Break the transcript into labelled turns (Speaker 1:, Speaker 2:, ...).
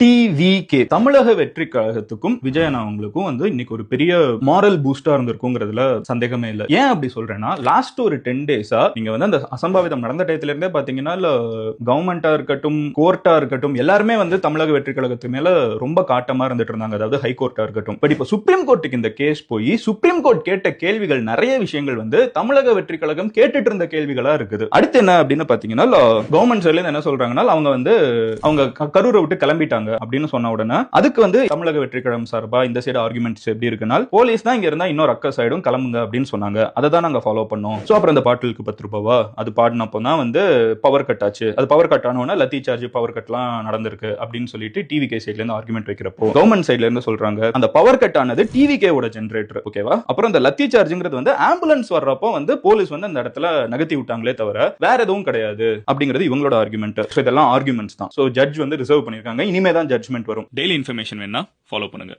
Speaker 1: TVK தமிழக வெற்றி கழகத்துக்கும் விஜயன் அவங்களுக்கும் வந்து இன்னைக்கு ஒரு பெரிய மாரல் பூஸ்டா இருந்திருக்குங்கிறதுல சந்தேகமே இல்லை. ஏன் அப்படி சொல்றேன்னா, லாஸ்ட் ஒரு 10 டேஸா நீங்க வந்து அந்த அசம்பாவிதம் நடந்த டயத்துல இருந்தே பாத்தீங்கன்னா, கவர்மெண்டா இருக்கட்டும், கோர்ட்டா இருக்கட்டும், எல்லாருமே வந்து தமிழக வெற்றி கழகத்து மேல ரொம்ப காட்டமா இருந்துட்டு இருந்தாங்க. அதாவது ஹைகோர்ட்டா இருக்கட்டும். பட் இப்ப சுப்ரீம் கோர்ட்டுக்கு இந்த கேஸ் போய் சுப்ரீம் கோர்ட் கேட்ட கேள்விகள், நிறைய விஷயங்கள் வந்து தமிழக வெற்றி கழகம் கேட்டுட்டு இருந்த கேள்விகளா இருக்குது. அடுத்து என்ன அப்படின்னு பாத்தீங்கன்னா, கவர்மெண்ட் சைட்ல என்ன சொல்றாங்கன்னா, அவங்க கரூரை விட்டு கிளம்பிட்டாங்க அப்படின்னு சொன்ன உடனே அதுக்கு வந்து தமிழக வெற்றி கழகம் சார்பா இந்த சைடு ஆர்குமெண்ட்ஸ் எப்படி இருக்குன்னா, போலீஸ் தான் இங்க இருந்தா இன்னொரு அக்கா சைடும் கிளம்புங்க அப்படின்னு சொன்னாங்க. அதை தான் நாங்க ஃபாலோ பண்ணோம். சோ அப்புறம் இந்த பாட்டிலுக்கு 10 ரூபாவா அது பாடினப்போ தான் வந்து பவர் கட் ஆச்சு. அது பவர் கட் ஆனோன்னா லத்தி சார்ஜ் பவர் கட்லாம் நடந்திருக்கு அப்படின்னு சொல்லிட்டு டிவிகே சைட்ல இருந்து ஆர்குமெண்ட் வைக்கிறப்போ கவர்மெண்ட் சைட்ல இருந்து சொல்றாங்க, அந்த பவர் கட் ஆனது டிவிகே ஓட ஜெனரேட்டர். ஓகேவா? அப்புறம் இந்த லத்தி சார்ஜ்ங்கிறது வந்து ஆம்புலன்ஸ் வர்றப்போ வந்து போலீஸ் வந்து அந்த இடத்துல நகர்த்தி விட்டாங்களே தவிர வேற எதுவும் கிடையாது அப்படிங்கிறது இவங்களோட ஆர்குமெண்ட். இதெல்லாம் ஆர்குமெண்ட்ஸ் தான். சோ ஜட்ஜ் வந்து ரிசர்வ் பண்ணிருக்காங்க. இனிமே தான் ஜட்ஜ்மெண்ட் வரும். டெய்லி இன்ஃபர்மேஷன் வேணா ஃபாலோ பண்ணுங்க.